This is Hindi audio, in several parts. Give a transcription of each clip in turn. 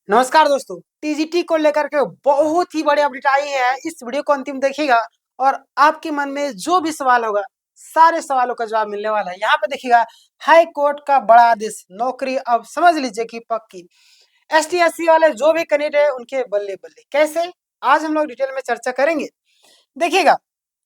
नमस्कार दोस्तों, टीजीटी को लेकर के बहुत ही बड़ी अपडेट आई है। इस वीडियो को अंतिम देखिएगा और आपके मन में जो भी सवाल होगा, सारे सवालों का जवाब मिलने वाला है। यहाँ पे देखिएगा, हाई कोर्ट का बड़ा आदेश, नौकरी अब समझ लीजिए कि पक्की। एसटी एससी वाले जो भी कैंडिडेट है उनके बल्ले बल्ले। कैसे? आज हम लोग डिटेल में चर्चा करेंगे। देखिएगा,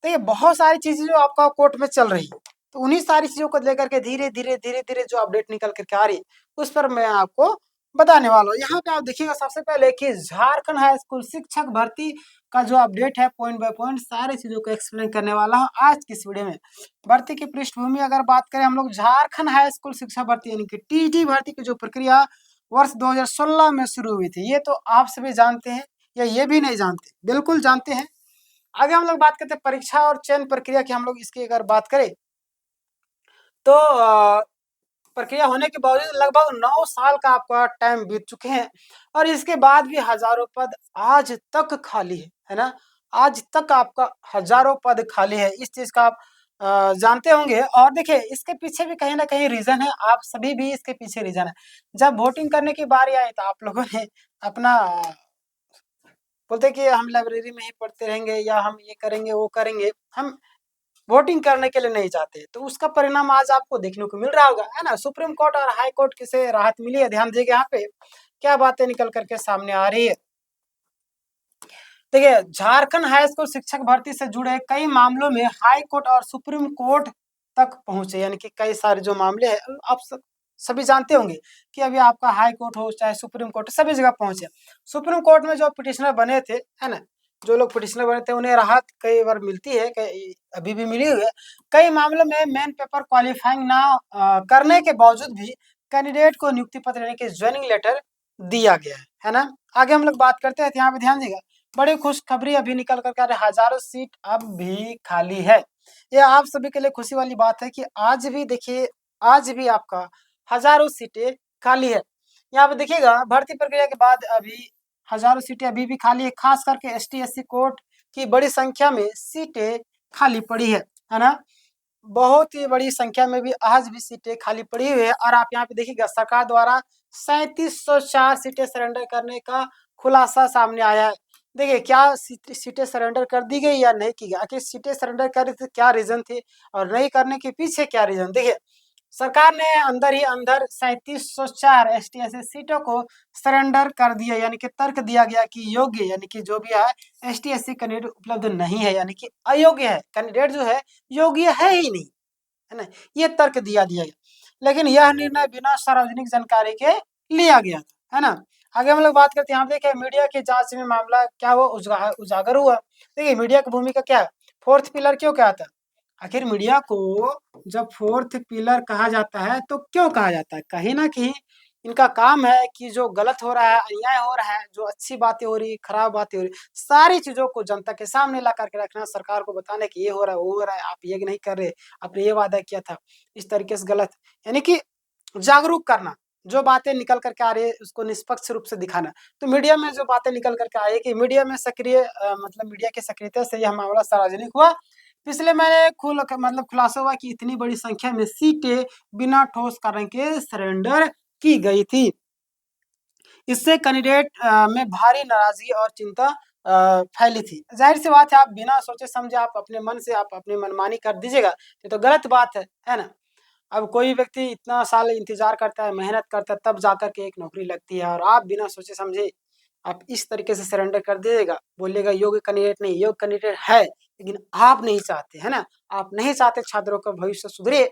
देखिए बहुत सारी चीजें जो आपका कोर्ट में चल रही है, तो उन्हीं सारी चीजों को लेकर के धीरे धीरे जो अपडेट निकल करके आ रही है, उस पर मैं आपको बताने वाला हूँ। यहाँ पे आप देखिएगा, सबसे पहले कि झारखंड हाई स्कूल शिक्षक भर्ती का जो अपडेट है, पॉइंट बाय पॉइंट सारी चीजों को एक्सप्लेन करने वाला हूँ आज की इस वीडियो में। भर्ती की पृष्ठभूमि अगर बात करें हम लोग, झारखंड हाई स्कूल शिक्षा भर्ती यानी कि टीटी भर्ती की जो प्रक्रिया वर्ष 2016 में शुरू हुई थी, ये तो आप सभी जानते हैं या ये भी नहीं जानते? बिल्कुल जानते हैं। आगे हम लोग बात करते हैं परीक्षा और चयन प्रक्रिया की। हम लोग इसकी अगर बात करें तो प्रक्रिया होने के बावजूद लगभग 9 साल का आपका टाइम बीत चुके हैं और इसके बाद भी हजारों पद आज तक खाली है ना? आज तक आपका हजारों पद खाली है। इस चीज का आप जानते होंगे। और देखिए, इसके पीछे भी कहीं ना कहीं रीजन है, आप सभी भी इसके पीछे रीजन है। जब वोटिंग करने की बारी आई तो आप लोगों ने अपना बोलते कि हम लाइब्रेरी में ही पढ़ते रहेंगे या हम ये करेंगे वो करेंगे, हम वोटिंग करने के लिए नहीं जाते, तो उसका परिणाम आज आपको देखने को मिल रहा होगा, है ना? सुप्रीम कोर्ट और हाई कोर्ट की से राहत मिली है। ध्यान दीजिए यहाँ पे क्या बातें निकल करके सामने आ रही है। देखिए, झारखंड हाई स्कूल शिक्षक भर्ती से जुड़े कई मामलों में हाई कोर्ट और सुप्रीम कोर्ट तक पहुंचे, यानी कि कई सारे जो मामले हैं आप सभी जानते होंगे कि अभी आपका हाई कोर्ट हो चाहे सुप्रीम कोर्ट, सभी जगह पहुंचे। सुप्रीम कोर्ट में जो पिटिशनर बने थे, है ना, जो लोग पिटिशनर बने थे उन्हें राहत कई बार मिलती है, कई अभी भी मिली हुई है। कई मामलों में मेन पेपर क्वालिफाइंग ना करने के बावजूद भी कैंडिडेट को नियुक्ति पत्र यानी कि ज्वाइनिंग लेटर दिया गया है ना? आगे हम लोग बात करते हैं, तो यहाँ पे ध्यान दीजिएगा, बड़ी खुशखबरी अभी निकल कर के आ रही है, हजारों सीट अब भी खाली है। ये आप सभी के लिए खुशी वाली बात है कि आज भी देखिए, आज भी आपका हजारों सीटें खाली है। यहाँ पे देखिएगा, भर्ती प्रक्रिया के बाद अभी हजारों सीटें अभी भी खाली है। खास करके एसटी एससी कोर्ट की बड़ी संख्या में सीटें खाली पड़ी है ना? बहुत ही बड़ी संख्या में भी आज भी सीटें खाली पड़ी हुई है। और आप यहाँ पे देखिएगा, सरकार द्वारा 3704 सीटें सरेंडर करने का खुलासा सामने आया है। देखिए, क्या सीटें सरेंडर कर दी गई या नहीं की गई? आखिर सीटें सरेंडर कर रही थी, क्या रीजन थे और नहीं करने के पीछे क्या रीजन? देखिए, सरकार ने अंदर ही अंदर 3704 एसटी एससी सीटों को सरेंडर कर दिया, यानी कि तर्क दिया गया कि योग्य, यानी कि जो भी है एसटी एससी कैंडिडेट उपलब्ध नहीं है, यानी कि अयोग्य है, कैंडिडेट जो है योग्य है ही नहीं, है ना? ये तर्क दिया दिया गया, लेकिन यह निर्णय बिना सार्वजनिक जानकारी के लिया गया था, है ना? आगे हम लोग बात करते हैं, यहाँ पे देखिए मीडिया की जांच में मामला क्या हुआ, उजागर हुआ। देखिए, मीडिया की भूमिका क्या है? फोर्थ पिलर क्यों कहता है? आखिर मीडिया को जब फोर्थ पिलर कहा जाता है तो क्यों कहा जाता है? कहीं ना कहीं इनका काम है कि जो गलत हो रहा है, अन्याय हो रहा है, जो अच्छी बातें हो रही, खराब बातें हो रही, सारी चीजों को जनता के सामने ला करके रखना, सरकार को बताना कि ये हो रहा है, वो हो रहा है, आप ये नहीं कर रहे, आपने ये वादा किया था, इस तरीके से गलत, यानी कि जागरूक करना। जो बातें निकल करके आ रही है उसको निष्पक्ष रूप से दिखाना। तो मीडिया में जो बातें निकल करके आई है कि मीडिया में सक्रिय मतलब मीडिया की सक्रियता से यह मामला सार्वजनिक हुआ। पिछले महीने खुलासा हुआ कि इतनी बड़ी संख्या में सीटें बिना ठोस कारण के सरेंडर की गई थी। इससे कैंडिडेट में भारी नाराजगी और चिंता फैली थी। जाहिर सी बात है, आप बिना सोचे समझे आप अपने मन से आप अपनी मनमानी कर दीजिएगा, ये तो गलत बात है ना? अब कोई व्यक्ति इतना साल इंतजार करता है, मेहनत करता है, तब जाकर के एक नौकरी लगती है और आप बिना सोचे समझे आप इस तरीके से सरेंडर कर दीजिएगा, बोलिएगा योग्य कैंडिडेट नहीं, योग्य कैंडिडेट है, लेकिन आप नहीं चाहते, है ना? आप नहीं चाहते छात्रों का भविष्य सुधरे,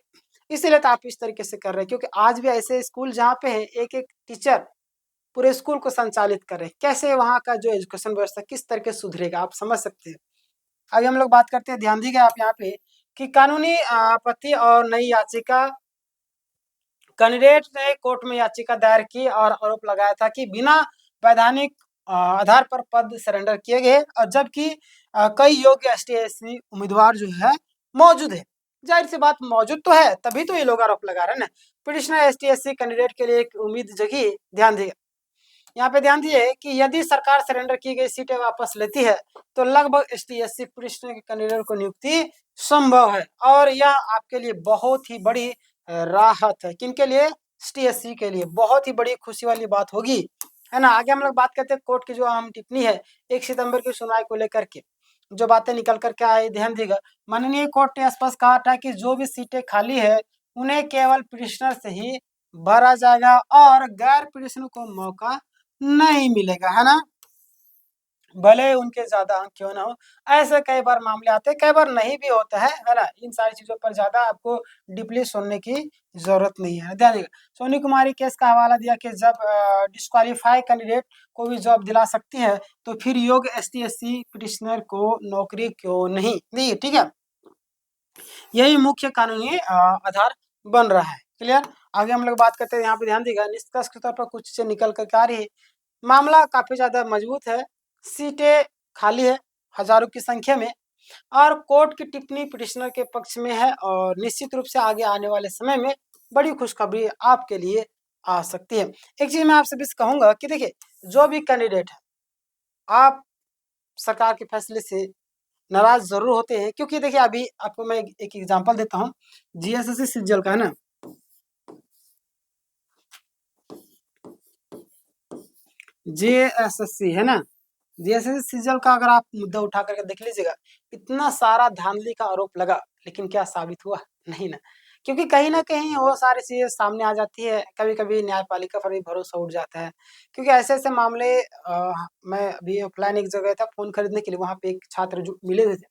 इसीलिए तो आप इस तरीके से कर रहे हैं। क्योंकि आज भी ऐसे स्कूल जहाँ पे है एक-एक टीचर पूरे स्कूल को संचालित कर रहे हैं, कैसे वहाँ का जो एजुकेशन व्यवस्था किस तरीके से सुधरेगा, आप समझ सकते हैं। आगे हम लोग बात करते हैं, ध्यान दीजिएगा आप यहाँ पे कि कानूनी आपत्ति और नई याचिका। कैंडिडेट ने कोर्ट में याचिका दायर की और आरोप लगाया था कि बिना वैधानिक आधार पर पद सरेंडर किए गए, और जबकि कई योग्य एसटी एससी उम्मीदवार जो है मौजूद है। जाहिर सी बात, मौजूद तो है तभी तो ये लोग आरोप लगा रहे हैं ना। पिटिशनर एसटी एससी कैंडिडेट के लिए एक उम्मीद जगी। ध्यान दिए, यहाँ पे ध्यान दिए कि यदि सरकार सरेंडर की गई सीटें वापस लेती है तो लगभग एसटी एससी पिटिशनर के कैंडिडेट को नियुक्ति संभव है। और यह आपके लिए बहुत ही बड़ी राहत है। किनके लिए? एसटी एससी के लिए बहुत ही बड़ी खुशी वाली बात होगी। है ना। आगे हम लोग बात करते हैं कोर्ट की जो अहम टिप्पणी है 1 सितंबर की सुनवाई को लेकर के, जो बातें निकल कर के आए, ध्यान देगा। माननीय कोर्ट ने स्पष्ट कहा था कि जो भी सीटें खाली है उन्हें केवल पिटिशनर से ही भरा जाएगा और गैर पिटिशनर को मौका नहीं मिलेगा, है ना। भले उनके ज्यादा अंक क्यों ना हो, ऐसे कई बार मामले आते हैं, कई बार नहीं भी होता है ना। इन सारी चीजों पर ज्यादा आपको डीपली सुनने की जरूरत नहीं है, ध्यान देगा। सोनी कुमारी केस का हवाला दिया कि जब डिस्क्वालीफाई कैंडिडेट को भी जॉब दिला सकती है तो फिर योग्य ST/SC पिटिशनर को नौकरी क्यों नहीं दी, ठीक है। यही मुख्य कानूनी आधार बन रहा है, क्लियर। आगे हम लोग बात करते हैं, यहाँ पे ध्यान देगा। निष्कर्ष के तौर पर कुछ चीजें निकल कर आ रही है। मामला काफी ज्यादा मजबूत है, सीटें खाली है हजारों की संख्या में, और कोर्ट की टिप्पणी पिटिशनर के पक्ष में है, और निश्चित रूप से आगे आने वाले समय में बड़ी खुशखबरी आपके लिए आ सकती है। एक चीज मैं आपसे भी कहूंगा कि देखिए, जो भी कैंडिडेट है, आप सरकार के फैसले से नाराज जरूर होते हैं, क्योंकि देखिए अभी आपको मैं एक एग्जांपल देता हूँ GSSC सिज्जल का, है ना। JSSC है ना, जीएसएससी सिजल का अगर आप मुद्दा उठा करके देख लीजिएगा, इतना सारा धांधली का आरोप लगा, लेकिन क्या साबित हुआ? नहीं ना। क्योंकि कहीं ना कहीं वो सारी चीजें सामने आ जाती है, कभी कभी न्यायपालिका पर भी भरोसा उठ जाता है। क्योंकि ऐसे ऐसे मामले मैं अभी ऑफलाइन एक जगह था फोन खरीदने के लिए, वहां पे एक छात्र जो मिले हुए थे,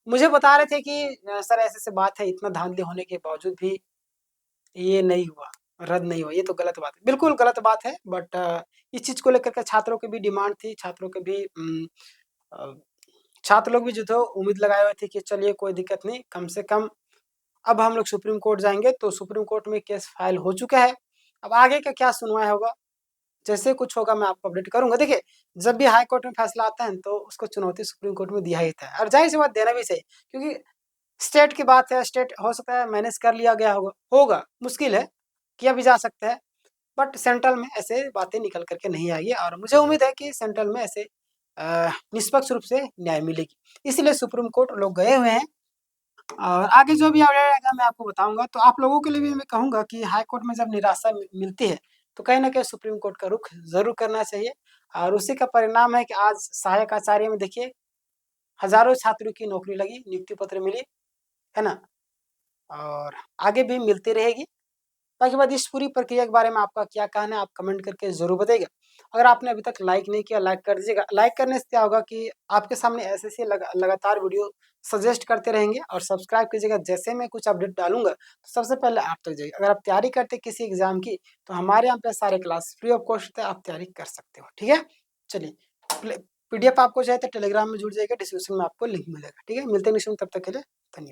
मुझे बता रहे थे कि सर ऐसे ऐसे बात है, इतना धांधली होने के बावजूद भी ये नहीं हुआ, रद्द नहीं हुआ, ये तो गलत बात है। बिल्कुल गलत बात है, बट इस चीज को लेकर के छात्रों की भी डिमांड थी, छात्रों के भी अ, छात्र लोग भी जो थे उम्मीद लगाए हुए थे कि चलिए कोई दिक्कत नहीं, कम से कम अब हम लोग सुप्रीम कोर्ट जाएंगे। तो सुप्रीम कोर्ट में केस फाइल हो चुका है, अब आगे का क्या सुनवाई होगा, जैसे कुछ होगा मैं आपको अपडेट करूंगा। देखिए, जब भी हाई कोर्ट में फैसला आता है तो उसको चुनौती सुप्रीम कोर्ट में दिया ही था, और जाहिर सी बात देना भी चाहिए, क्योंकि स्टेट की बात है, स्टेट हो सकता है मैनेज कर लिया गया होगा, मुश्किल है, किया भी जा सकता है, बट सेंट्रल में ऐसे बातें निकल करके नहीं आई है, और मुझे उम्मीद है कि सेंट्रल में ऐसे निष्पक्ष रूप से न्याय मिलेगी, इसलिए सुप्रीम कोर्ट लोग गए हुए हैं। और आगे जो भी अपडेट आएगा मैं आपको बताऊंगा। तो आप लोगों के लिए भी मैं कहूंगा कि हाई कोर्ट में जब निराशा मिलती है तो कहीं ना कहीं सुप्रीम कोर्ट का रुख जरूर करना चाहिए, और उसी का परिणाम है कि आज सहायक आचार्य में देखिए हजारों छात्रों की नौकरी लगी, नियुक्ति पत्र मिली, है ना, और आगे भी मिलती रहेगी। बाकी बात इस पूरी प्रक्रिया के बारे में आपका क्या कहना है, आप कमेंट करके जरूर बताइएगा। अगर आपने अभी तक लाइक नहीं किया, लाइक कर दीजिएगा। लाइक करने से क्या होगा कि आपके सामने ऐसे ऐसे लगातार वीडियो सजेस्ट करते रहेंगे, और सब्सक्राइब कीजिएगा, जैसे मैं कुछ अपडेट डालूंगा तो सबसे पहले आप तक जाएगा। अगर आप तैयारी करते हैं किसी एग्जाम की, तो हमारे यहाँ पे सारे क्लास फ्री ऑफ कॉस्ट है, आप तैयारी कर सकते हो, ठीक है। चलिए, PDF आपको चाहिए तो टेलीग्राम में जुड़ जाइएगा, डिस्क्रिप्शन में आपको लिंक मिलेगा, ठीक है। मिलते हैं नेक्स्ट में, तब तक के लिए धन्यवाद।